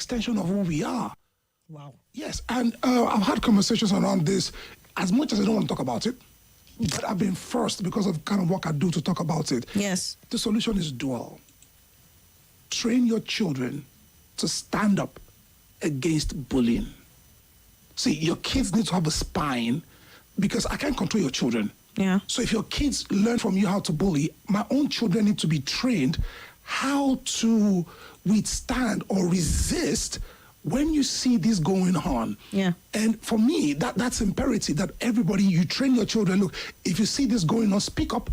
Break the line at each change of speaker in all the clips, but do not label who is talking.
extension of who we are.
Wow.
Yes, and I've had conversations around this. As much as I don't want to talk about it, but I've been forced because of kind of work I do to talk about it.
Yes.
The solution is dual. Train your children to stand up against bullying. See, your kids need to have a spine because I can't control your children.
Yeah.
So if your kids learn from you how to bully, my own children need to be trained how to withstand or resist when you see this going on.
Yeah.
And for me, that's imperative that everybody, you train your children. Look, if you see this going on, speak up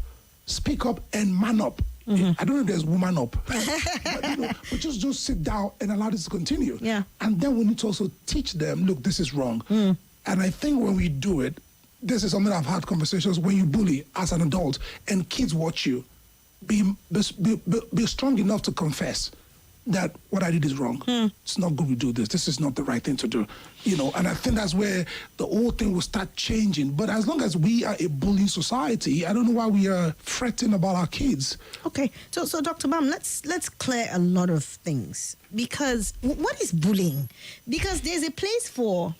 and man up.
Mm-hmm.
I don't know if there's woman up. but just sit down and allow this to continue.
Yeah.
And then we need to also teach them, look, this is wrong. And I think when we do it, this is something I've had conversations when you bully as an adult and kids watch you, be strong enough to confess that what I did is wrong. It's not good we do this. This is not the right thing to do. And I think that's where the whole thing will start changing. But as long as we are a bullying society, I don't know why we are fretting about our kids.
Okay, so Dr. Bam, let's clear a lot of things. Because what is bullying? Because there's a place for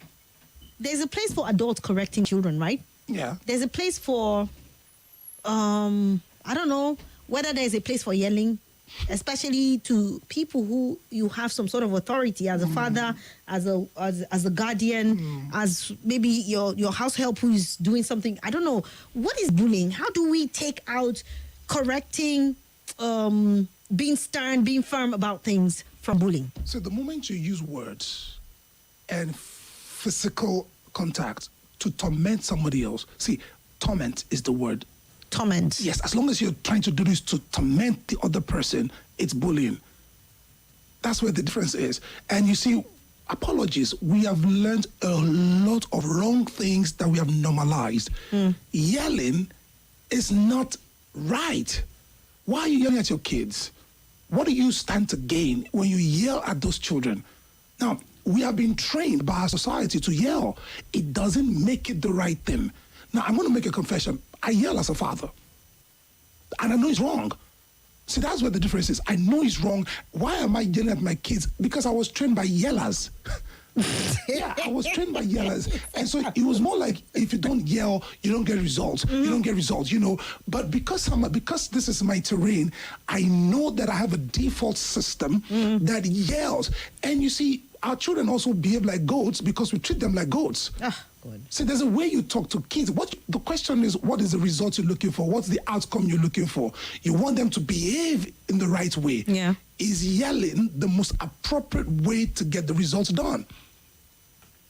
adults correcting children, right?
Yeah.
There's a place for I don't know whether there's a place for yelling, especially to people who you have some sort of authority as a father, as a guardian, as maybe your house help who is doing something. I don't know. What is bullying? How do we take out correcting, being stern, being firm about things from bullying?
So the moment you use words and physical contact to torment somebody else, see, torment is the word.
Torment.
Yes, as long as you're trying to do this to torment the other person, it's bullying. That's where the difference is. And you see, apologies, we have learned a lot of wrong things that we have normalized. Yelling is not right. Why are you yelling at your kids? What do you stand to gain when you yell at those children? Now, we have been trained by our society to yell. It doesn't make it the right thing. Now, I'm going to make a confession. I yell as a father. And I know it's wrong. See, that's where the difference is. I know it's wrong. Why am I yelling at my kids? Because I was trained by yellers. Yeah, I was trained by yellers. And so it was more like, if you don't yell, you don't get results. You don't get results, But because this is my terrain, I know that I have a default system that yells. And you see, our children also behave like goats because we treat them like goats.
Good.
See, there's a way you talk to kids. The question is, what is the result you're looking for? What's the outcome you're looking for? You want them to behave in the right way.
Yeah.
Is yelling the most appropriate way to get the results done?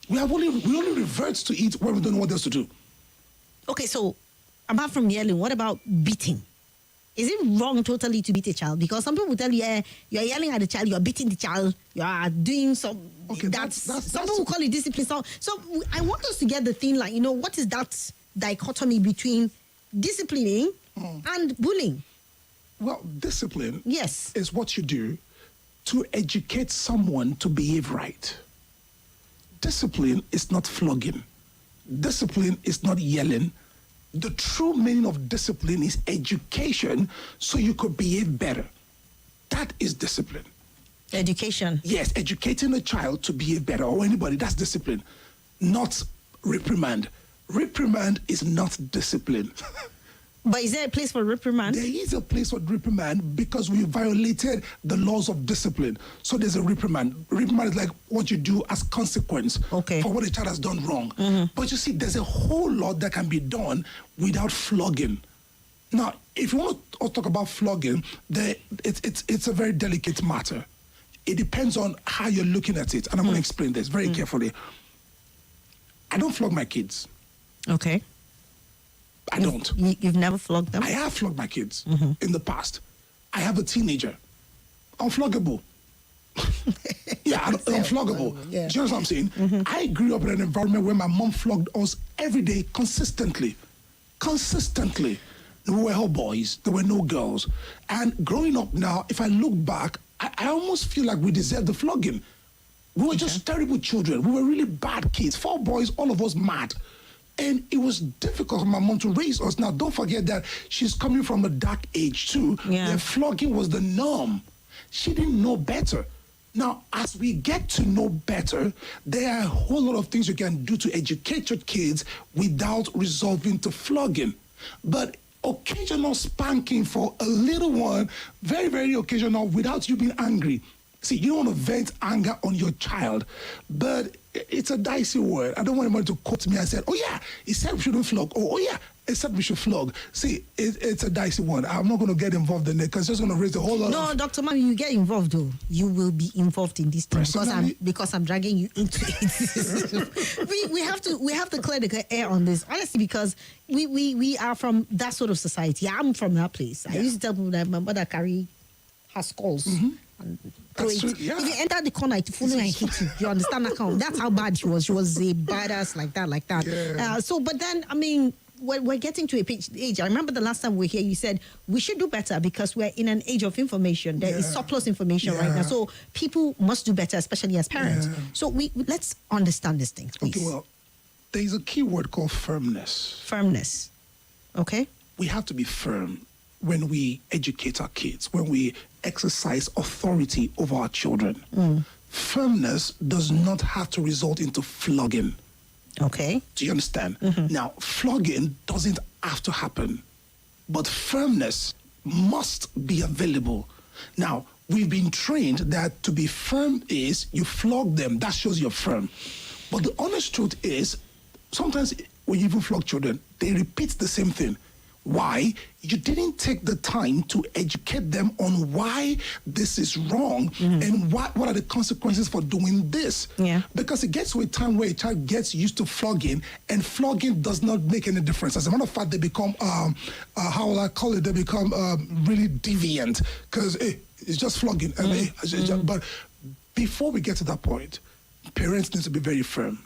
We only revert to it when we don't know what else to do.
Okay, so apart from yelling, what about beating? Is it wrong totally to beat a child? Because some people tell you, you're yelling at the child, you're beating the child, you are doing some...
Okay,
some people call it discipline. So I want us to get the thing like, what is that dichotomy between disciplining and bullying?
Well, discipline
yes,
is what you do to educate someone to behave right. Discipline is not flogging. Discipline is not yelling. The true meaning of discipline is education so you could behave better. That is discipline.
Education.
Yes, educating a child to behave better, or anybody, that's discipline, not reprimand. Reprimand is not discipline.
But is there a place for reprimand?
There is a place for reprimand because we violated the laws of discipline. So there's a reprimand. Reprimand is like what you do as consequence for what a child has done wrong. But you see, there's a whole lot that can be done without flogging. Now, if you want to talk about flogging, it's a very delicate matter. It depends on how you're looking at it. And I'm going to explain this very carefully. I don't flog my kids.
Okay.
I don't.
You've never flogged them?
I have flogged my kids in the past. I have a teenager. Unfloggable. Unfloggable.
Yeah.
Do you know what I'm saying? I grew up in an environment where my mom flogged us every day consistently. Consistently. There were all boys. There were no girls. And growing up now, if I look back, I almost feel like we deserve the flogging. We were just terrible children. We were really bad kids. 4 boys, all of us mad. And it was difficult for my mom to raise us. Now, don't forget that she's coming from a dark age, too, where flogging was the norm. She didn't know better. Now, as we get to know better, there are a whole lot of things you can do to educate your kids without resorting to flogging. But occasional spanking for a little one, very, very occasional, without you being angry. See, you don't want to vent anger on your child, but it's a dicey word. I don't want anyone to quote me and say, oh yeah, he said we shouldn't flog. Oh yeah, he said we should flog. See, it's a dicey one. I'm not going to get involved in it because it's just going to raise a whole lot
No,
of...
Dr. Mami, you get involved though. You will be involved in this thing
Personally?
because I'm dragging you into it. we have to clear the air on this, honestly, because we are from that sort of society. I'm from that place. I used to tell people that my mother carry her skulls. And throw
That's
it.
true, yeah.
If you enter the corner, it follow and hit you. You understand that count? That's how bad she was. She was a badass like that.
Yeah.
But then, I mean, we're getting to a age. I remember the last time we were here, you said we should do better because we're in an age of information. There is surplus information right now. So people must do better, especially as parents.
Yeah.
So let's understand this thing, please.
Okay, well, there's a key word called firmness.
Firmness. Okay?
We have to be firm when we educate our kids, when we exercise authority over our children. Firmness does not have to result into flogging.
Okay.
Do you understand? Now, flogging doesn't have to happen, but firmness must be available. Now, we've been trained that to be firm is you flog them. That shows you're firm. But the honest truth is, sometimes when you even flog children, they repeat the same thing. Why? You didn't take the time to educate them on why this is wrong and what are the consequences for doing this.
Yeah.
Because it gets to a time where a child gets used to flogging, and flogging does not make any difference. As a matter of fact, they become, how will I call it? They become really deviant because it's just flogging. But before we get to that point, parents need to be very firm.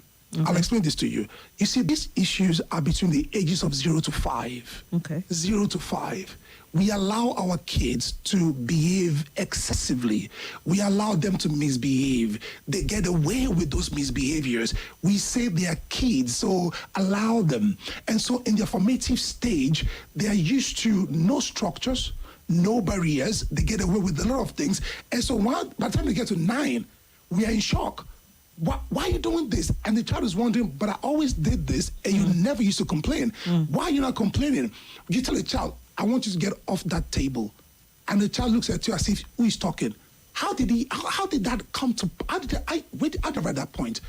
I'll explain this to you. You see, these issues are between the ages of 0 to 5.
Okay.
0 to 5. We allow our kids to behave excessively. We allow them to misbehave. They get away with those misbehaviors. We say they are kids, so allow them. And so in their formative stage, they are used to no structures, no barriers. They get away with a lot of things. And so by the time they get to 9, we are in shock. Why are you doing this? And the child is wondering, but I always did this, and you never used to complain. Why are you not complaining? You tell a child, I want you to get off that table. And the child looks at you as if, who is talking? How did that come to, how did I at that point?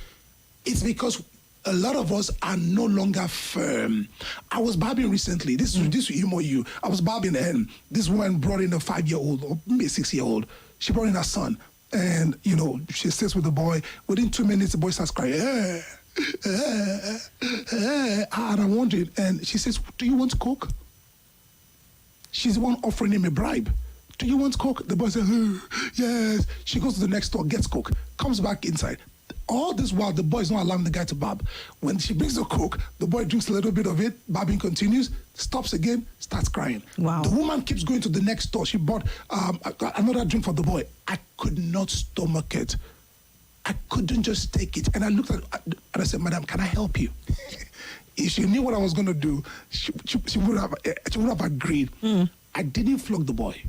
It's because a lot of us are no longer firm. I was barbing recently. This will humor you. I was barbing, and this woman brought in a 5-year-old, or maybe a 6-year-old. She brought in her son. And, she sits with the boy. Within 2 minutes, the boy starts crying. And I'm wondering, and she says, do you want Coke? She's the one offering him a bribe. Do you want Coke? The boy says, yes. She goes to the next door, gets Coke, comes back inside. All this while, the boy is not allowing the guy to barb. When she brings the Coke, the boy drinks a little bit of it, barbing continues, stops again, starts crying.
Wow.
The woman keeps going to the next door. She bought another drink for the boy. I could not stomach it. I couldn't just take it. And I looked at her and I said, Madam, can I help you? If she knew what I was going to do, she would have agreed. I didn't flog the boy.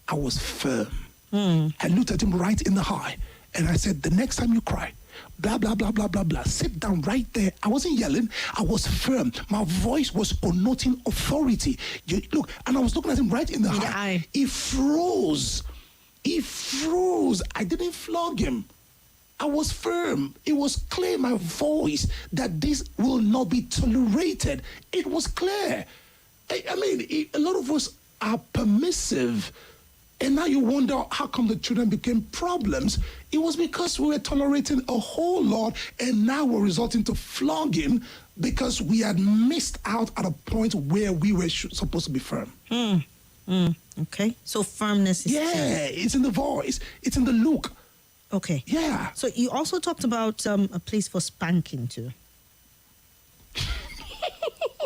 I was firm. I looked at him right in the eye. And I said, the next time you cry, blah, blah, blah, blah, blah, blah. Sit down right there. I wasn't yelling. I was firm. My voice was connoting authority. Look, and I was looking at him right in the eye. He froze. He froze. I didn't flog him. I was firm. It was clear, my voice, that this will not be tolerated. It was clear. I mean, a lot of us are permissive. And now you wonder how come the children became problems. It was because we were tolerating a whole lot, and now we're resulting to flogging because we had missed out at a point where we were supposed to be firm.
Okay. So firmness is key.
It's in the voice. It's in the look.
Okay.
Yeah.
So you also talked about a place for spanking too.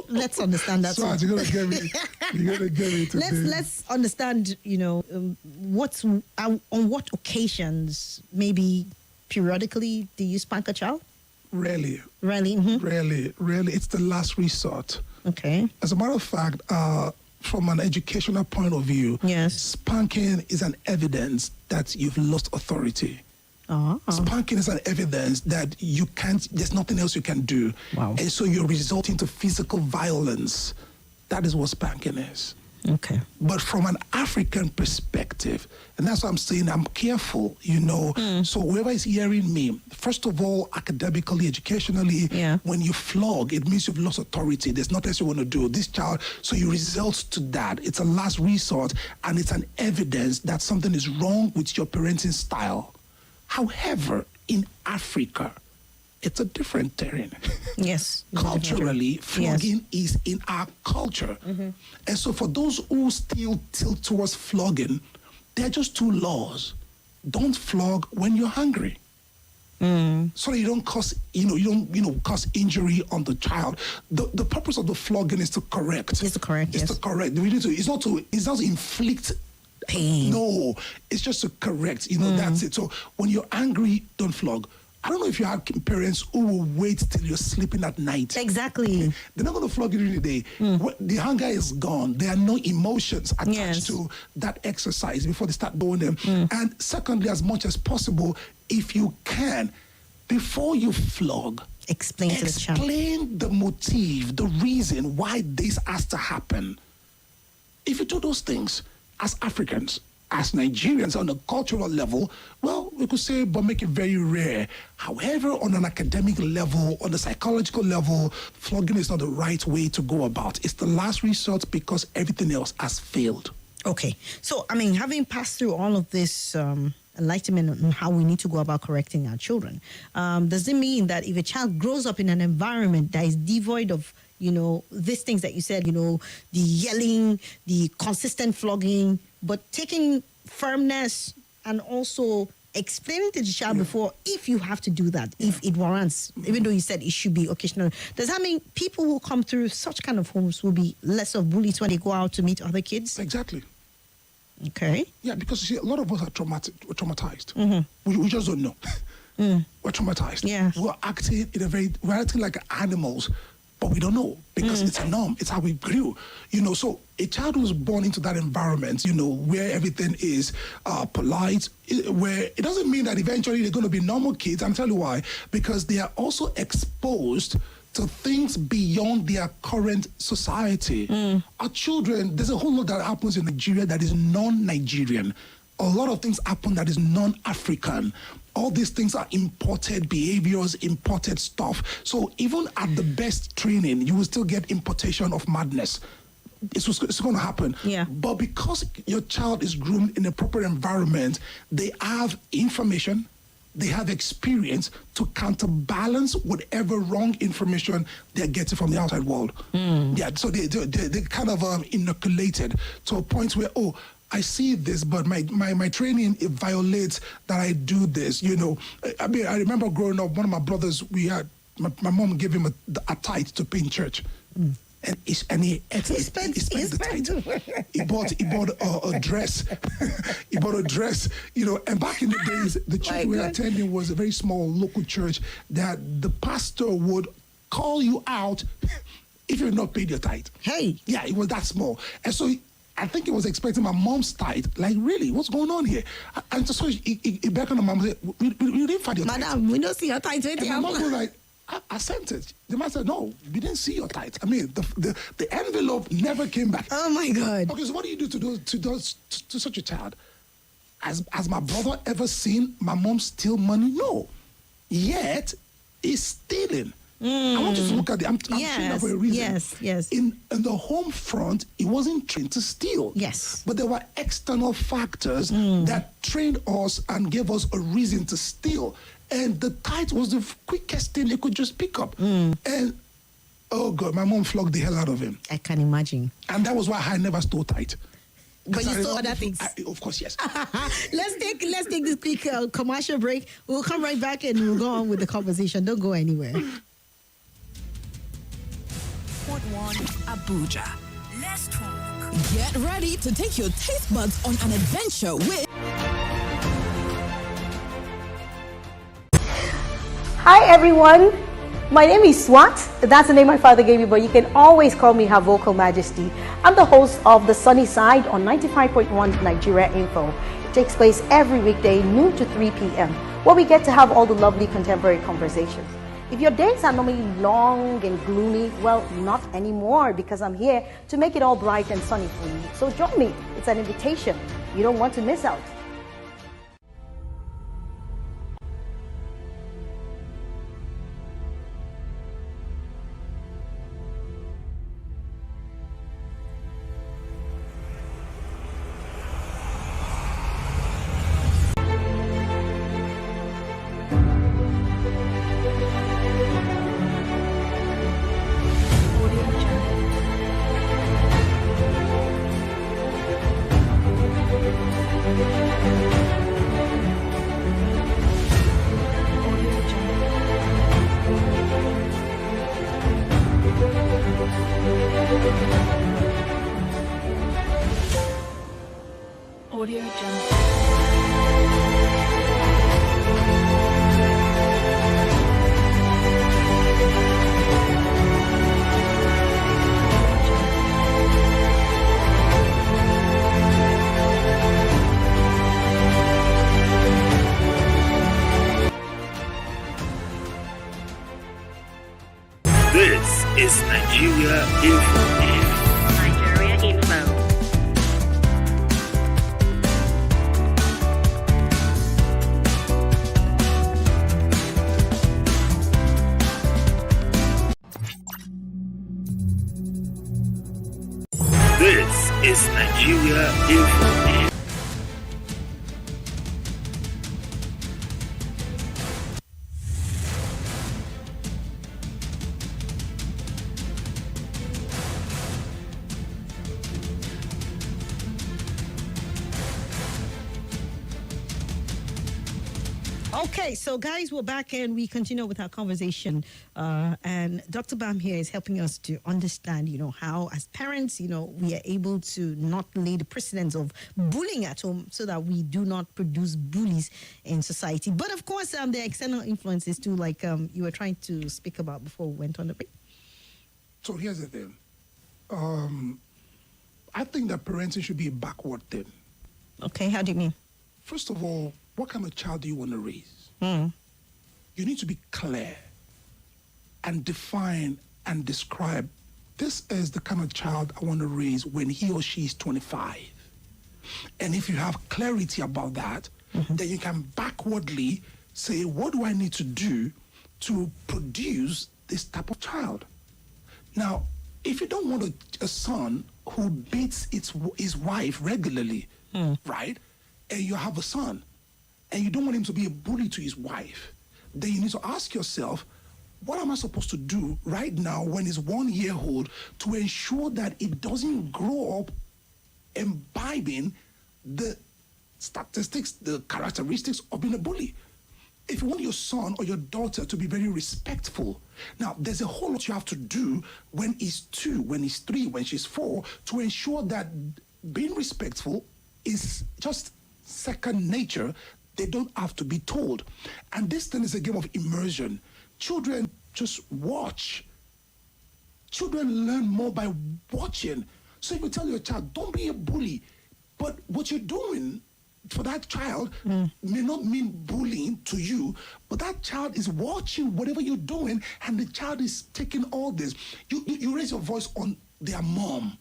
Let's understand that.
Swat, you're gonna get me. You're gonna get me today.
Let's understand. On what occasions, maybe periodically, do you spank a child?
Rarely.
Rarely.
Rarely. It's the last resort.
Okay.
As a matter of fact, from an educational point of view,
Yes.
spanking is an evidence that you've lost authority. Spanking is an evidence that you can't, there's nothing else you can do.
Wow.
And so you're resorting to physical violence. That is what spanking is.
Okay.
But from an African perspective, and that's what I'm saying, I'm careful, you know. So whoever is hearing me, first of all, academically, educationally, when you flog, it means you've lost authority. There's nothing else you want to do. This child, so you resort to that. It's a last resort, and it's an evidence that something is wrong with your parenting style. However, in Africa, it's a different terrain.
Yes.
Culturally, flogging is in our culture. And so for those who still tilt towards flogging, there are just two laws. Don't flog when you're hungry. So you don't cause, cause injury on the child. The purpose of the flogging is to correct.
It's to correct,
It's to correct. It's not to inflict
pain.
No, it's just to correct. That's it. So when you're angry, don't flog. I don't know if you have parents who will wait till you're sleeping at night.
Exactly.
They're not going to flog you during the day. The hunger is gone. There are no emotions attached to that exercise before they start doing them. And secondly, as much as possible, if you can, before you flog,
explain
the motive, the reason why this has to happen. If you do those things as Africans, as Nigerians on a cultural level, well, we could say, but make it very rare. However, on an academic level, on a psychological level, flogging is not the right way to go about. It's the last resort because everything else has failed.
Okay. So, I mean, having passed through all of this enlightenment on how we need to go about correcting our children, does it mean that if a child grows up in an environment that is devoid of these things that you said, the yelling, the consistent flogging, but taking firmness and also explaining to the child before, if you have to do that, if it warrants, even though you said it should be occasional, does that mean people who come through such kind of homes will be less of bullies when they go out to meet other kids?
Exactly.
Okay.
Yeah, because you see, a lot of us are traumatized. We just don't know. We're traumatized.
Yeah.
We're acting like animals. But we don't know because it's a norm. It's how we grew, So a child who's born into that environment, where everything is polite, where it doesn't mean that eventually they're going to be normal kids. I'll tell you why. Because they are also exposed to things beyond their current society. Our children, there's a whole lot that happens in Nigeria that is non-Nigerian. A lot of things happen that is non-African. All these things are imported behaviors, imported stuff. So even at the best training, you will still get importation of madness. It's going to happen.
Yeah.
But because your child is groomed in a proper environment, they have information, they have experience to counterbalance whatever wrong information they're getting from the outside world. Yeah. So they kind of inoculated to a point where, I see this, but my training, it violates that I do this, I mean, I remember growing up, one of my brothers, my mom gave him a tithe to pay in church. And he spent the tithe. He bought a dress. He bought a dress, and back in the days, the church we were attending was a very small local church that the pastor would call you out if you're not paid your tithe.
Hey.
Yeah, it was that small. And so I think he was expecting my mom's tithe. Like, really? What's going on here? And so he beckoned to mom and said, we didn't find your tithe.
Madam, we don't see your tithe.
And my mom was like, I sent it. The man said, no, we didn't see your tithe. I mean, the envelope never came back.
Oh, my God.
Okay, so what do you do to such a child? Has my brother ever seen my mom steal money? No. Yet, he's stealing. I want you to look at it. I'm saying that for a reason.
Yes.
In the home front, he wasn't trained to steal.
Yes.
But there were external factors that trained us and gave us a reason to steal. And the tithe was the quickest thing they could just pick up. And, oh God, my mom flogged the hell out of him.
I can imagine.
And that was why I never stole tithe.
But you saw other things.
Of course, yes.
Let's take this quick commercial break. We'll come right back and we'll go on with the conversation. Don't go anywhere.
Port 1, Abuja. Let's talk.
Get ready to take your taste buds on an adventure with...
Hi everyone, my name is Swat. That's the name my father gave me, but you can always call me Her Vocal Majesty. I'm the host of The Sunny Side on 95.1 Nigeria Info. It takes place every weekday, noon to 3 p.m. where we get to have all the lovely contemporary conversations. If your days are normally long and gloomy, well, not anymore, because I'm here to make it all bright and sunny for you. So join me. It's an invitation. You don't want to miss out.
Audio Jungle.
This is Nigeria Info.
Nigeria Info.
This is Nigeria Info.
Okay, so guys, we're back and we continue with our conversation. And Dr. Bam here is helping us to understand, how as parents, we are able to not lay the precedence of bullying at home so that we do not produce bullies in society. But of course, there are external influences too, like you were trying to speak about before we went on the break.
So here's the thing. I think that parenting should be a backward thing.
Okay, how do you mean?
First of all, what kind of child do you want to raise?
Mm.
You need to be clear and define and describe, this is the kind of child I want to raise when he or she is 25. And if you have clarity about that, then you can backwardly say, what do I need to do to produce this type of child? Now, if you don't want a son who beats his wife regularly, right, and you have a son, and you don't want him to be a bully to his wife, then you need to ask yourself, what am I supposed to do right now when he's 1 year old to ensure that it doesn't grow up imbibing the statistics, the characteristics of being a bully? If you want your son or your daughter to be very respectful, now there's a whole lot you have to do when he's 2, when he's 3, when she's 4, to ensure that being respectful is just second nature. They don't have to be told. And this thing is a game of immersion. Children just watch. Children learn more by watching. So if you tell your child, don't be a bully, but what you're doing for that child may not mean bullying to you, but that child is watching whatever you're doing, and the child is taking all this. You raise your voice on their mom.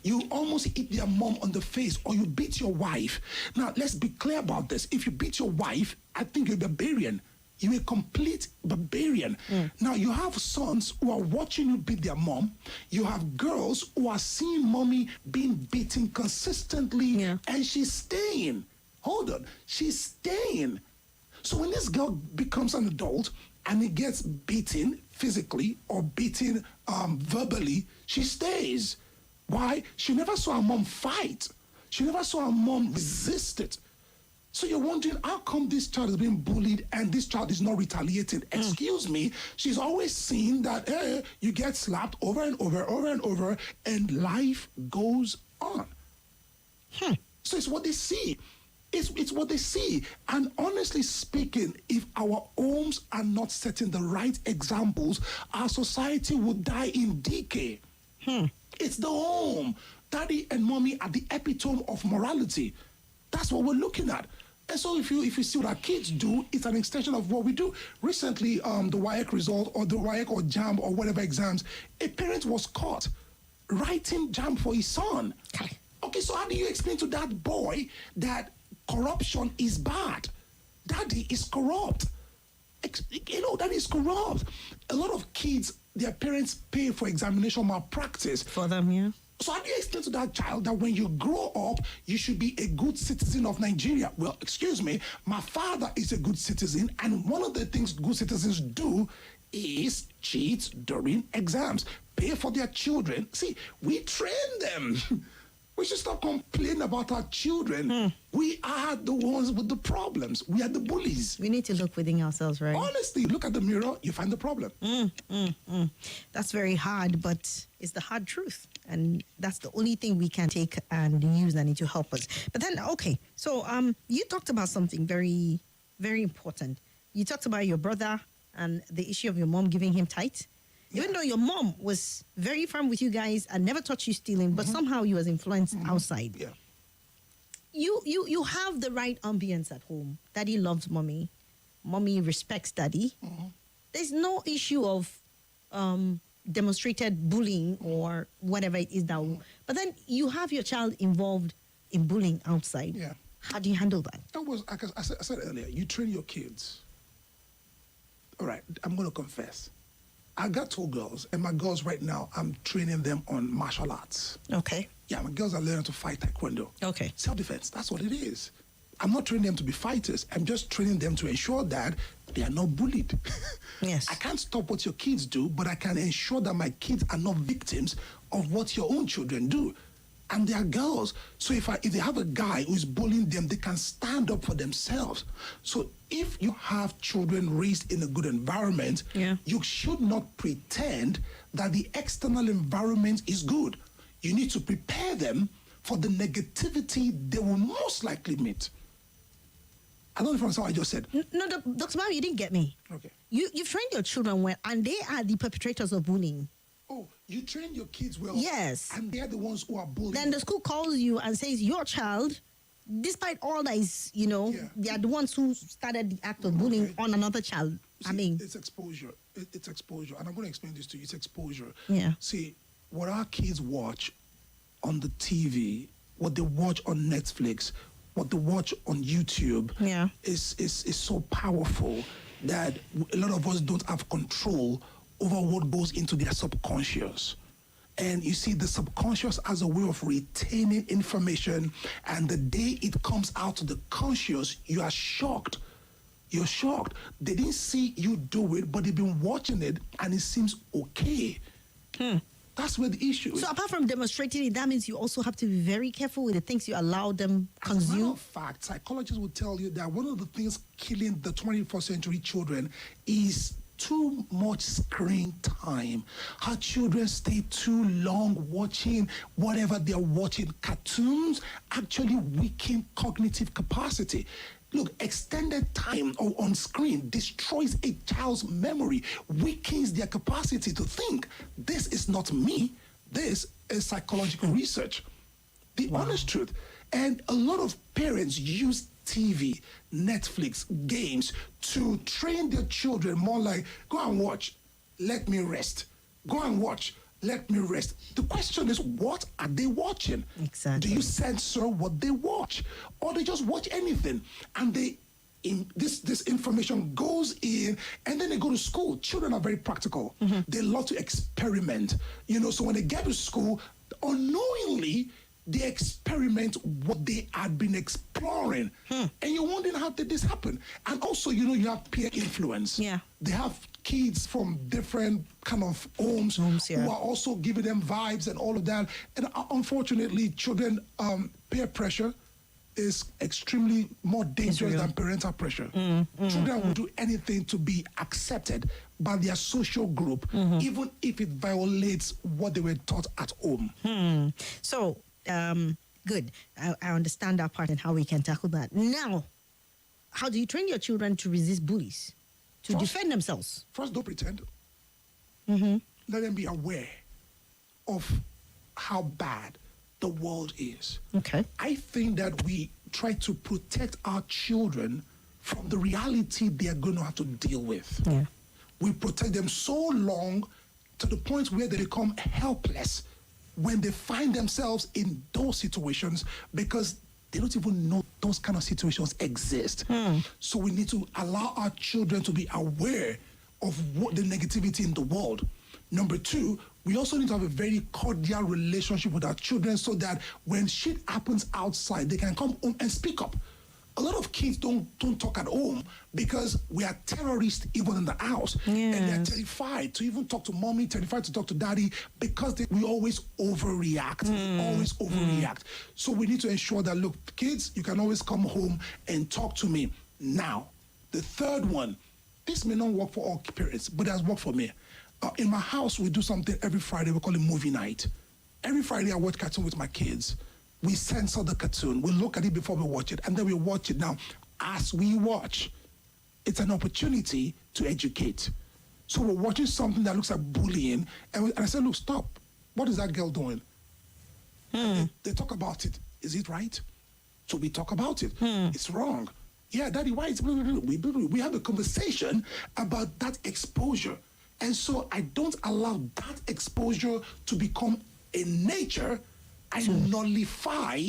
You almost hit their mom on the face, or you beat your wife. Now, let's be clear about this. If you beat your wife, I think you're a barbarian. You're a complete barbarian. Now, you have sons who are watching you beat their mom. You have girls who are seeing mommy being beaten consistently, and she's staying. Hold on. She's staying. So when this girl becomes an adult and it gets beaten physically or beaten verbally, she stays. Why? She never saw her mom fight. She never saw her mom resist it. So you're wondering, how come this child is being bullied and this child is not retaliating? Excuse me, she's always seen that you get slapped over and over, and life goes on. So it's what they see. It's what they see. And honestly speaking, if our homes are not setting the right examples, our society will die in decay. It's the home. Daddy and mommy are the epitome of morality. That's what we're looking at. And so if you see what our kids do, it's an extension of what we do. Recently, the WAEC result or the WAEC or JAM or whatever exams, a parent was caught writing JAM for his son. Okay, so how do you explain to that boy that corruption is bad? Daddy is corrupt. That is corrupt. A lot of kids, their parents pay for examination malpractice.
For them, yeah.
So how do you explain to that child that when you grow up, you should be a good citizen of Nigeria? Well, excuse me, my father is a good citizen, and one of the things good citizens do is cheat during exams, pay for their children. See, we train them. We should stop complaining about our children. We are the ones with the problems. We are the bullies.
We need to look within ourselves, right?
Honestly, look at the mirror, you find the problem.
That's very hard, but it's the hard truth. And that's the only thing we can take and use that need to help us. But then, okay, so you talked about something very, very important. You talked about your brother and the issue of your mom giving him tight. Even though your mom was very firm with you guys and never taught you stealing, but somehow you was influenced outside.
Yeah.
You have the right ambience at home. Daddy loves mommy. Mommy respects daddy. There's no issue of demonstrated bullying or whatever it is now. But then you have your child involved in bullying outside.
Yeah.
How do you handle that?
That was, like I said earlier, you train your kids. All right, I'm going to confess. I got 2 girls, and my girls right now, I'm training them on martial arts.
Okay.
Yeah, my girls are learning to fight taekwondo.
Okay.
Self-defense, that's what it is. I'm not training them to be fighters. I'm just training them to ensure that they are not bullied.
Yes.
I can't stop what your kids do, but I can ensure that my kids are not victims of what your own children do. And they are girls. So if they have a guy who is bullying them, they can stand up for themselves. So if you have children raised in a good environment, you should not pretend that the external environment is good. You need to prepare them for the negativity they will most likely meet. I don't know if you understand what I just said.
No, Dr. Mao, you didn't get me.
Okay.
You've trained your children well, and they are the perpetrators of bullying.
Oh, you train your kids well.
Yes.
And they're the ones who are bullying.
Then the school calls you and says, your child, despite all that is, they are the ones who started the act of bullying on another child.
See, it's exposure. It's exposure. And I'm going to explain this to you. It's exposure.
Yeah.
See, what our kids watch on the TV, what they watch on Netflix, what they watch on YouTube is so powerful that a lot of us don't have control over what goes into their subconscious. And you see, the subconscious has a way of retaining information, and the day it comes out to the conscious, you are shocked. You're shocked. They didn't see you do it, but they've been watching it, and it seems okay. That's where the issue is.
So apart from demonstrating it, that means you also have to be very careful with the things you allow them
As a matter
consume.
of fact, psychologists will tell you that one of the things killing the 21st century children is too much screen time. Our children stay too long watching whatever they're watching. Cartoons actually weaken cognitive capacity. Look, extended time on screen destroys a child's memory, weakens their capacity to think. This is not me. This is psychological research. The honest truth. And a lot of parents use TV, Netflix, games to train their children more like, go and watch, let me rest. Go and watch, let me rest. The question is, what are they watching?
Exactly.
Do you censor what they watch? Or they just watch anything? And this information goes in, and then they go to school. Children are very practical. They love to experiment. So when they get to school, unknowingly, they experiment what they had been exploring. And you're wondering, how did this happen? And also, you have peer influence.
Yeah.
They have kids from different kind of homes who are also giving them vibes and all of that. And unfortunately, children, peer pressure is extremely more dangerous than parental pressure. Children will do anything to be accepted by their social group, even if it violates what they were taught at home.
So, good. I understand that part and how we can tackle that. Now, how do you train your children to resist bullies, to defend themselves?
First, don't pretend. Let them be aware of how bad the world is.
Okay.
I think that we try to protect our children from the reality they are going to have to deal with.
Yeah.
We protect them so long to the point where they become helpless when they find themselves in those situations because they don't even know those kind of situations exist. So we need to allow our children to be aware of what the negativity in the world. Number two, we also need to have a very cordial relationship with our children so that when shit happens outside, they can come home and speak up. A lot of kids don't talk at home because we are terrorists even in the house. And they're terrified to even talk to mommy, terrified to talk to daddy because we always overreact. Always overreact. So we need to ensure that, look, kids, you can always come home and talk to me. Now, the third one, this may not work for all parents, but it has worked for me. In my house, we do something every Friday. We call it movie night. Every Friday, I watch cartoon with my kids. We censor the cartoon. We look at it before we watch it, and then we watch it. Now, as we watch, it's an opportunity to educate. So we're watching something that looks like bullying, and I said, look, stop. What is that girl doing? They talk about it. Is it right? So we talk about it. It's wrong. Yeah, Daddy, why is we have a conversation about that exposure. And so I don't allow that exposure to become a nature. I nullify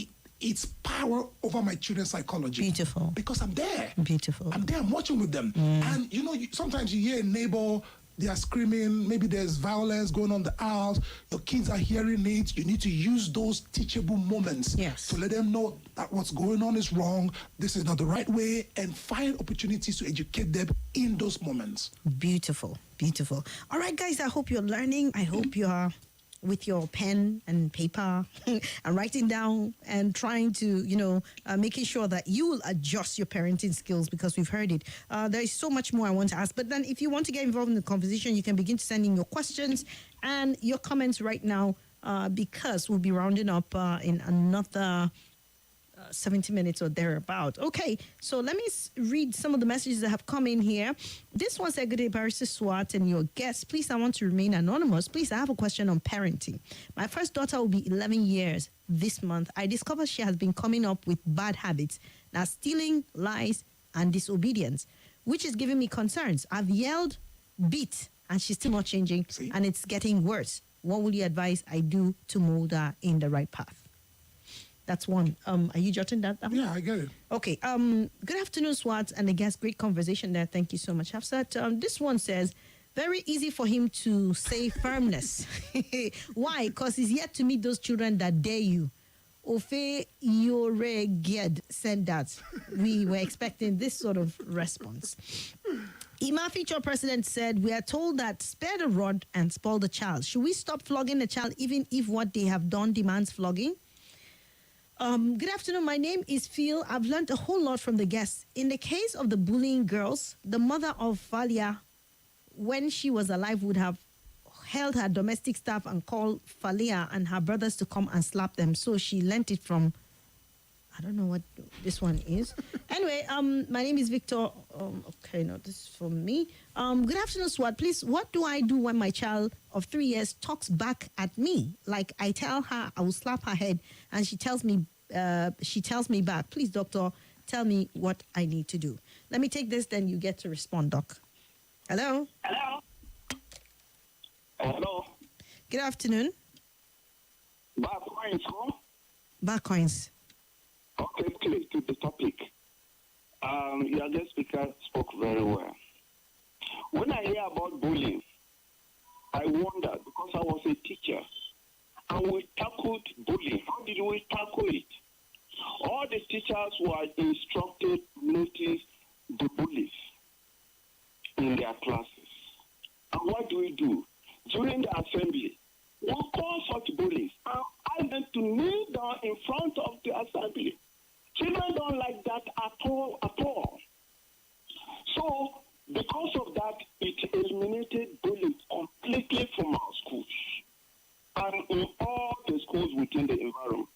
its power over my children's psychology.
Beautiful.
Because I'm there.
Beautiful.
I'm there, I'm watching with them. And you know, sometimes you hear a neighbor, they are screaming, maybe there's violence going on in the house, your kids are hearing it. You need to use those teachable moments to let them know that what's going on is wrong, this is not the right way, and find opportunities to educate them in those moments.
Beautiful, beautiful. All right, guys, I hope you're learning. I hope you're with your pen and paper and writing down and trying to, making sure that you will adjust your parenting skills because we've heard it. There is so much more I want to ask. But then if you want to get involved in the conversation, you can begin to send in your questions and your comments right now because we'll be rounding up in another 70 minutes or thereabout. Okay, so let me read some of the messages that have come in here. This one said, good day, Barrister Swat and your guests. Please, I want to remain anonymous. Please, I have a question on parenting. My first daughter will be 11 years this month. I discovered she has been coming up with bad habits, now stealing, lies, and disobedience, which is giving me concerns. I've yelled, beat, and she's still not changing, and it's getting worse. What will you advise I do to mold her in the right path? That's one. Are you jotting that down?
Yeah, I get it.
Okay. Good afternoon, Swat, and I guess great conversation there. Thank you so much, Hafsat. This one says, very easy for him to say firmness. Why? Because he's yet to meet those children that dare you. Ofe Yore Ged said that. We were expecting this sort of response. Ima Future President said, we are told that spare the rod and spoil the child. Should we stop flogging the child even if what they have done demands flogging? Good afternoon. My name is Phil. I've learned a whole lot from the guests. In the case of the bullying girls, the mother of Falia, when she was alive, would have held her domestic staff and called Falia and her brothers to come and slap them. So she learnt it from, I don't know what this one is. Anyway, my name is Victor. Okay, no, this is for me. Good afternoon, Swat. Please, what do I do when my child of 3 years talks back at me? Like I tell her I will slap her head, and she tells me back. Please, doctor, tell me what I need to do. Let me take this, then you get to respond, doc. Hello.
Hello. Hello.
Good afternoon.
Back coins, huh?
Back coins.
Okay, please, to the topic. Your guest speaker spoke very well. When I hear about bullying, I wonder, because I was a teacher, and we tackled bullying. How did we tackle it? All the teachers were instructed notice the bullies in their classes. And what do? During the assembly, we call such bullies and ask them to kneel down in front of the assembly. Children don't like that at all. So, because of that, it eliminated bullying completely from our schools and in all the schools within the environment.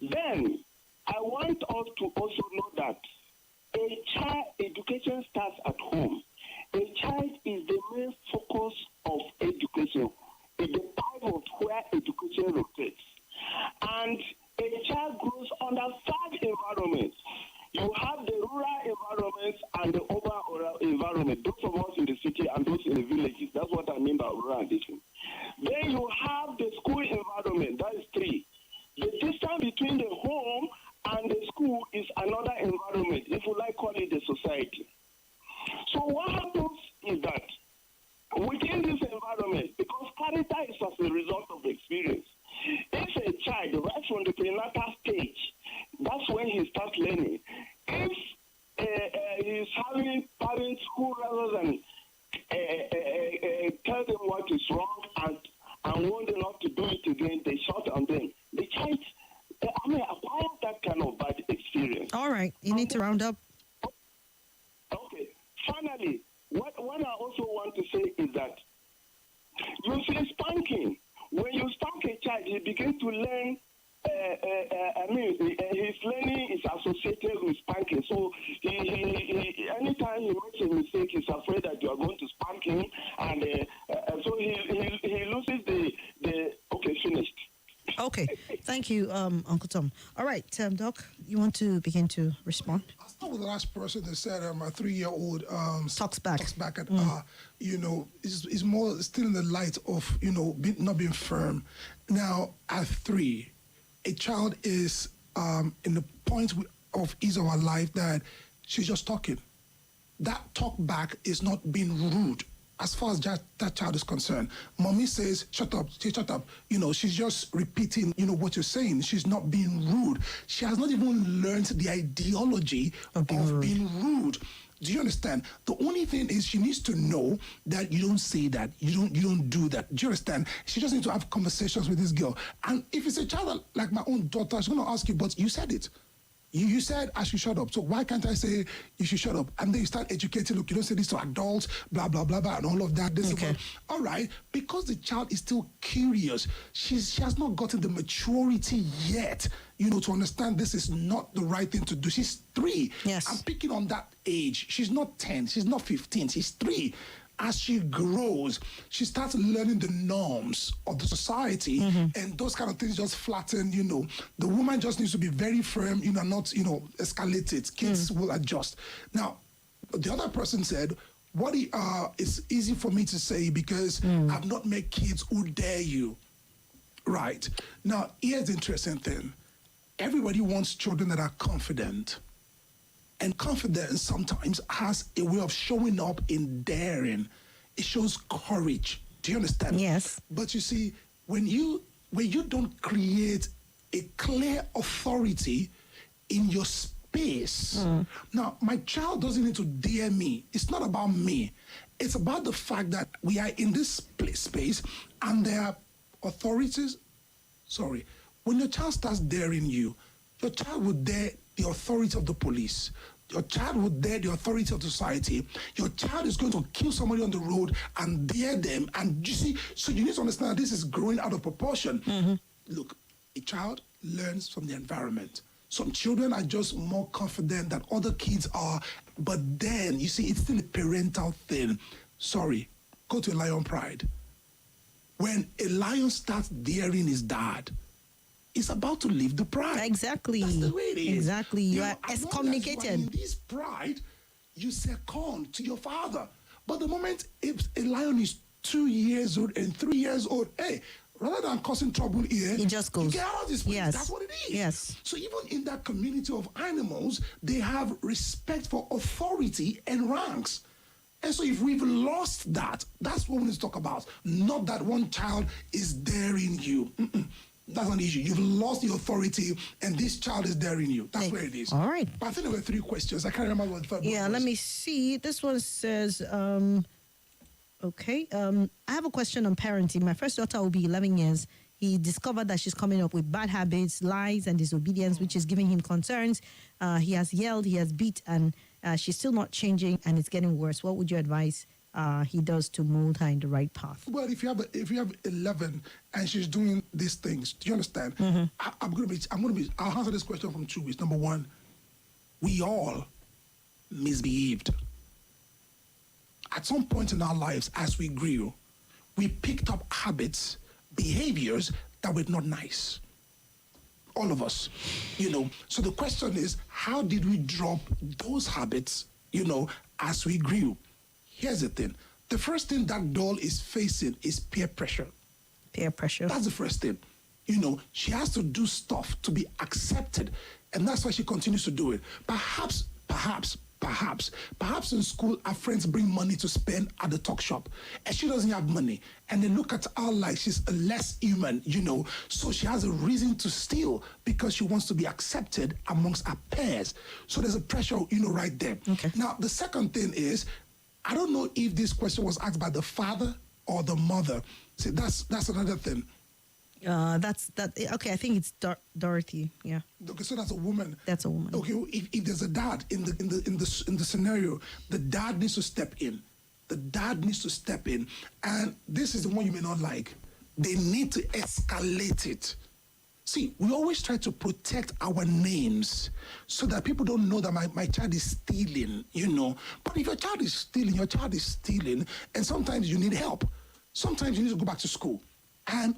Then, I want us to also know that a child education starts at home. A child is the main focus of education. It's the pivot where education rotates. And a child grows under such environment us in the city and those in the villages. That's what I mean by rural addiction. Then you have the school environment. That is 3. The distance between the home and the school is another environment, if you like call it the society. So what happens is that within this environment, because character is as a result of the experience, if a child, right from the prenatal stage, that's when he starts learning. If he's having parents who, rather than tell them what is wrong and want them not to do it again, they shout on them. The child, acquire that kind of bad experience.
All right, you need to round up.
Okay. Finally, what I also want to say is that you see spanking. When you spank a child, he begins to learn. His learning is associated with spanking. So he anytime he makes a mistake, he's afraid that you are going to spank him, and so he loses the okay, finished.
Okay, thank you, Uncle Tom. All right, Doc, you want to begin to respond?
I'll start with the last person that said a 3-year-old
Talks back.
and is more still in the light of not being firm. Now at 3, a child is in the point of ease of her life that she's just talking. That talk back is not being rude. As far as that child is concerned, mommy says, shut up, shut up. She's just repeating, what you're saying. She's not being rude. She has not even learned the ideology of being rude. Do you understand? The only thing is she needs to know that you don't say that. You don't do that. Do you understand? She just needs to have conversations with this girl. And if it's a child like my own daughter, she's going to ask you, but you said it. You said I should shut up. So why can't I say you should shut up? And then you start educating, look, you don't say this to adults, blah, blah, blah, blah, and all of that.
Okay.
All right. Because the child is still curious. She has not gotten the maturity yet, to understand this is not the right thing to do. She's 3.
Yes.
I'm picking on that age. She's not 10. She's not 15. She's 3. As she grows, she starts learning the norms of the society, and those kind of things just flatten, The woman just needs to be very firm, not, escalate it. Kids will adjust. Now, the other person said, it's easy for me to say because I've not met kids who dare you. Right. Now, here's the interesting thing. Everybody wants children that are confident. And confidence sometimes has a way of showing up in daring. It shows courage. Do you understand?
Yes.
But you see, when you don't create a clear authority in your space, now my child doesn't need to dare me. It's not about me. It's about the fact that we are in this space and there are authorities. Sorry. When your child starts daring you, your child will dare the authority of the police. Your child will dare the authority of the society. Your child is going to kill somebody on the road and dare them. And you see, so you need to understand that this is growing out of proportion. Look, a child learns from the environment. Some children are just more confident than other kids are. But then, you see, it's still a parental thing. Sorry, go to Lion Pride. When a lion starts daring his dad, it's about to leave the pride.
Exactly.
That's the way it is.
Exactly. You are
as long
excommunicated.
as you are in this pride, you second to your father. But the moment if a lion is 2 years old and 3 years old, hey, rather than causing trouble here,
he just goes.
You get out of this place.
Yes.
That's what it is.
Yes.
So even in that community of animals, they have respect for authority and ranks. And so if we've lost that, that's what we need to talk about. Not that one child is daring you. That's not the issue. You've lost the authority, and this child is daring you. That's where it is.
All right.
But I think there were 3 questions. I can't remember what the third one was.
Let me see. This one says, okay. I have a question on parenting. My first daughter will be 11 years. He discovered that she's coming up with bad habits, lies, and disobedience, which is giving him concerns. He has yelled, he has beat, and she's still not changing, and it's getting worse. What would you advise he does to mold her in the right path?
Well, if you have 11 and she's doing these things, do you understand? I'll answer this question from 2 ways. Number 1, we all misbehaved. At some point in our lives, as we grew, we picked up habits, behaviors that were not nice. All of us, So the question is, how did we drop those habits, as we grew? Here's the thing. The first thing that doll is facing is peer pressure.
Peer pressure.
That's the first thing. You know, she has to do stuff to be accepted. And that's why she continues to do it. Perhaps in school, her friends bring money to spend at the talk shop. And she doesn't have money. And they look at her like she's a less human, you know. So she has a reason to steal because she wants to be accepted amongst her peers. So there's a pressure, you know, right there.
Okay.
Now, the second thing is, I don't know if this question was asked by the father or the mother. See, that's another thing.
Okay, I think it's Dorothy. Yeah.
Okay, so that's a woman.
That's a woman.
Okay, well, if there's a dad in the scenario, the dad needs to step in. The dad needs to step in, and this is the one you may not like. They need to escalate it. See, we always try to protect our names so that people don't know that my child is stealing, you know. But if your child is stealing, and sometimes you need help. Sometimes you need to go back to school and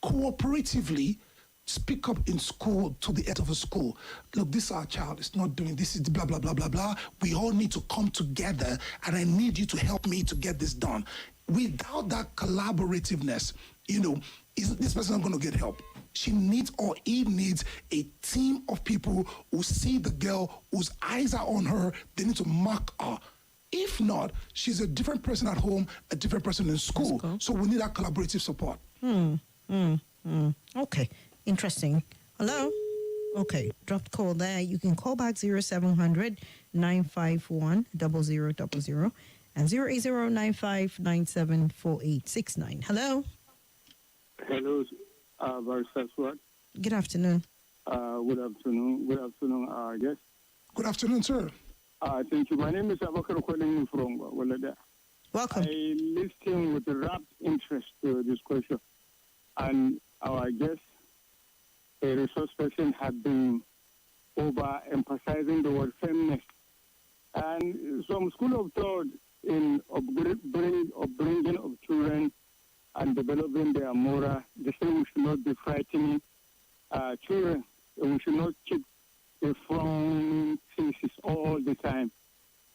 cooperatively speak up in school to the head of the school. Look, this is our child. It's not doing this. Is blah, blah, blah, blah, blah. We all need to come together, and I need you to help me to get this done. Without that collaborativeness, you know, this person not going to get help. She needs or he needs a team of people who see the girl, whose eyes are on her. They need to mark her. If not, she's a different person at home, a different person in school. So we need that collaborative support.
Okay, interesting. Hello? Okay, dropped call there. You can call back 0700 951 0000 and 08095974869. Hello?
Hello, Barrister Swat.
Good afternoon.
Good afternoon. Yes.
Good afternoon, sir.
Thank you. My name is Abakar calling from Walada.
Welcome.
I listened with rapt interest to this question, and our guest, a resource person, had been over-emphasizing the word feminist. And some school of thought in upbringing of children and developing their moral, they say we should not be frightening children. We should not keep the frowning faces all the time,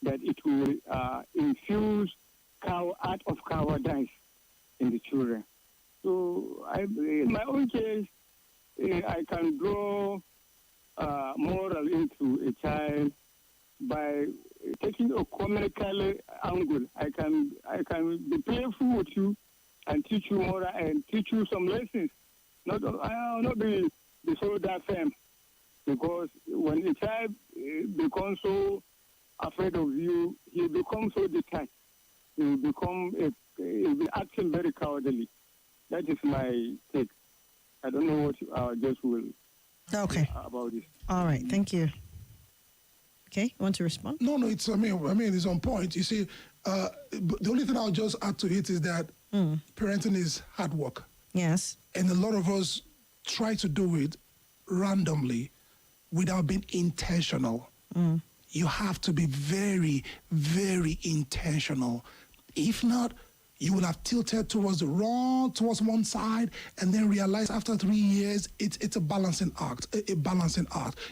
that it will infuse art of cowardice in the children. So in my own case, I can draw moral into a child by taking a comical angle. I can be playful with you and teach you moral and teach you some lessons. I will not be so that firm, because when a child becomes so afraid of you, he becomes so detached. He'll be acting very cowardly. That is my take. I don't know what our guest will about this.
All right, thank you. Okay, you want to respond?
No, it's it's on point. You see, the only thing I'll just add to it is that parenting is hard work.
Yes.
And a lot of us try to do it randomly without being intentional. You have to be very, very intentional. If not, you will have tilted towards one side, and then realize after 3 years it's a balancing act.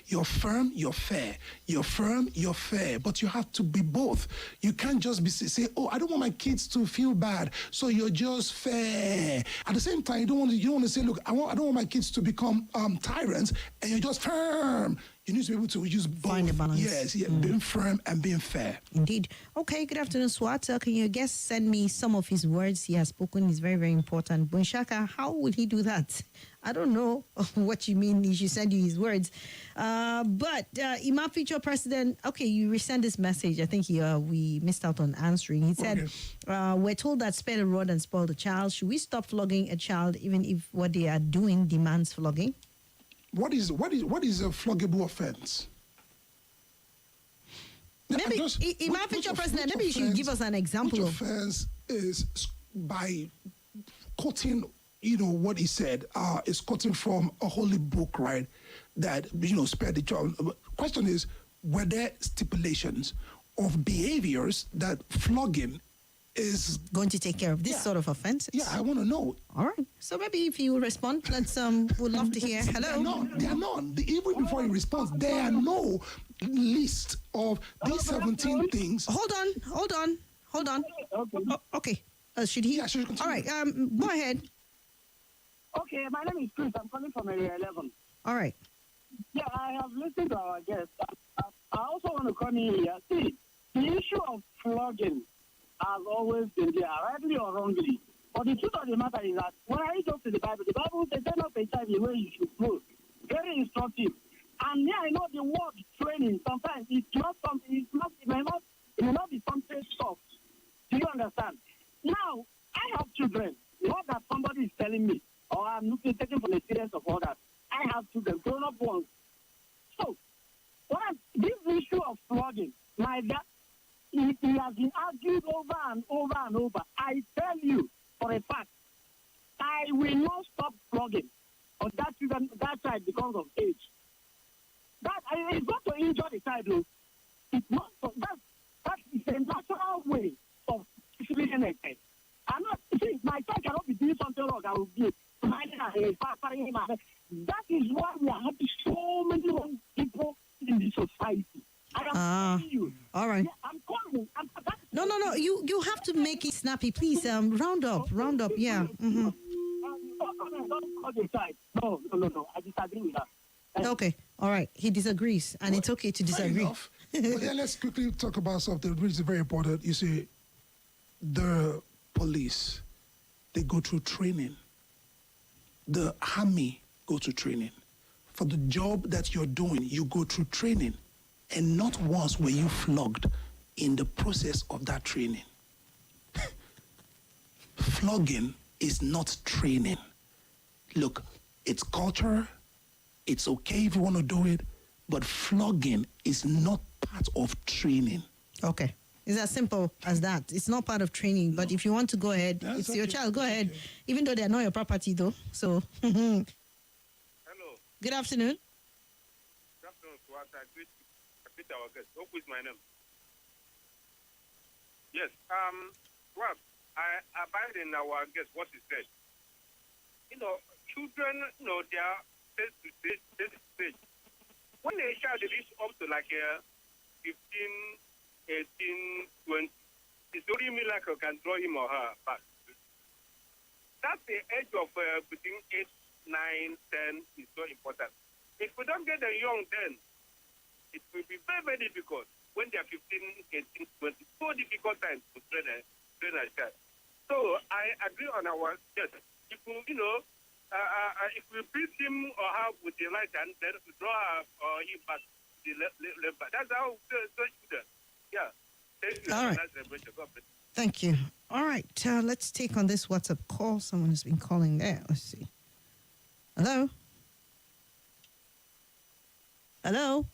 You're firm, you're fair. You're firm, you're fair. But you have to be both. You can't just say, oh, I don't want my kids to feel bad, so you're just fair. At the same time, you don't want to say, look, I don't want my kids to become tyrants, and you're just firm. You need to be able to use both.
Find a balance.
Yes, being firm and being fair.
Indeed. Okay, good afternoon, Swat. Can your guest send me some of his words he has spoken? It's very, very important. Bunshaka, how will he do that? I don't know what you mean. He should send you his words. But Imam Future President, okay, you resend this message. I think we missed out on answering. He said, we're told that spare the rod and spoil the child. Should we stop flogging a child even if what they are doing demands flogging?
What is a floggable offense?
Maybe Imam Future President, maybe you should give us an example
which
of
offense is by quoting, what he said. Is quoting from a holy book, right? That spare the child. Question is, were there stipulations of behaviors that flogging is
going to take care of this sort of offenses?
Yeah, I want to know.
All right. So maybe if you respond, let's would love to hear. Hello.
They are not. Even before he responds, there are no list of these 17 things.
Hold Hold on.
Okay.
Oh, okay. Should he?
Yeah, should continue.
All right. Go ahead.
Okay, my name is Chris. I'm calling from Area 11.
All right.
Yeah, I have listened to our guest. I also want to come in here. See, the issue of flogging has always been there, rightly or wrongly. But the truth of the matter is that when I go to the Bible says, turn up a child the way you should go. Very instructive. And yeah, I know the word training, sometimes it's not something, it may not be something soft. Do you understand? Now, I have children. Not that somebody is telling me, or I'm taking from the experience of others. I have children, grown-up ones. So, this issue of flogging, my dad, it has been argued over and over and over. I tell you, for a fact, I will not stop flogging on that child because of age. It's not to injure the child, though. It's not. That is a natural way of treating a child. I'm not. See, my child cannot be doing something wrong. I will be minding him. That is why we are having so many wrong people in the society. I am telling you.
All right.
Yeah, I'm calling.
No. You have to make it snappy, please. Round up. Yeah. Mm-hmm.
Don't call the child. No. I disagree with that.
Okay. All right. He disagrees, and it's okay to
Fair
disagree.
enough. But then let's quickly talk about something which is very important. You see, the police, they go through training. The army go to training. For the job that you're doing, you go through training. And not once were you flogged in the process of that training. Flogging is not training. Look, it's culture. It's okay if you want to do it. But flogging is not part of training.
Okay. It's as simple as that. It's not part of training, but if you want to go ahead,
That's
it's your
okay.
child. Go ahead.
Okay.
Even though they're not your property, though. So,
Hello.
good afternoon.
Good afternoon, Swat. I greet our guest. Who is my name? Yes. Swat, I abide in our guest what he said. Children, they are stage. When a child reaches up to like 15, 18, 20, it's only me like I can draw him or her back. That's the age of between 8, 9, 10 is so important. If we don't get them young then, it will be very, very difficult. When they are 15, 18, 20, so difficult time to train a child. So I agree on our yes. If we, if we beat him or her with the right hand, then we draw him back to the left back. That's how we do it. Yeah. Thank you.
All right. Thank you. All right. Let's take on this WhatsApp call. Someone has been calling there. Let's see. Hello?
Hello.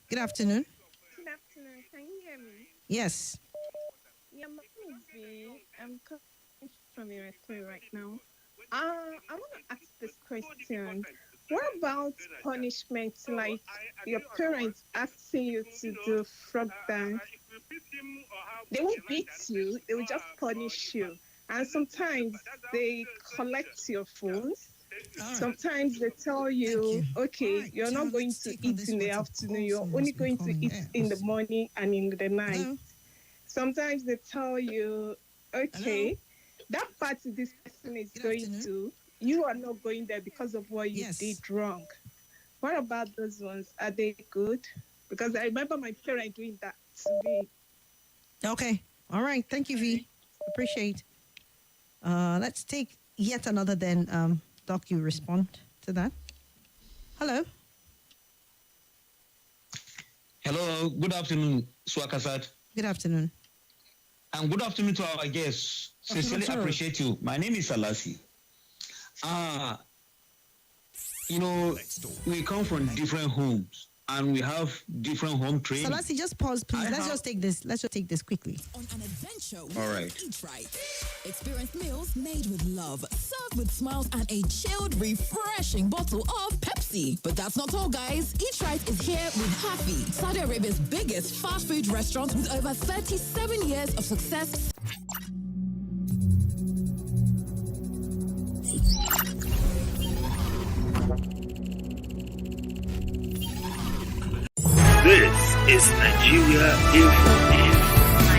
Good afternoon.
Good afternoon. Can you hear me?
Yes.
Yeah, my name is V. I'm coming from Iraqi right now. I want to ask this question. What about punishment, like your parents asking you to do frog dance? They won't beat you, they will just punish you. And sometimes they collect your phones.
Right.
Sometimes they tell you, okay,
Right.
you're not going
Let's
to
take on
eat
this
in the
WhatsApp
afternoon,
call.
you're
Someone's
only
been
going to
calling
eat
there.
in the
Let's see.
morning and in the night.
Hello?
Sometimes they tell you, okay, that party this person is
Good
going
afternoon.
to, you are not going there because of what you
Yes.
did wrong. What about those ones? Are they good? Because I remember my parents doing that to me.
Okay. All right. Thank you, V. Appreciate. Let's take yet another then. Doc, you respond to that. Hello.
Hello, good afternoon, Swakasat.
Good afternoon.
And good afternoon to our guests. Sincerely
sir.
appreciate you. My name is Salasi. We come from different homes and we have different home training.
Salasi, just pause, please. Let's just take this quickly.
On an adventure with
All right.
Eat Right. Experience meals made with love, served with smiles and a chilled, refreshing bottle of Pepsi. But that's not all, guys. Eat Right is here with Happy, Saudi Arabia's biggest fast food restaurant with over 37 years of success.
This is Nigeria Info.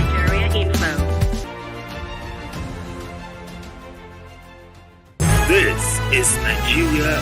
This is Nigeria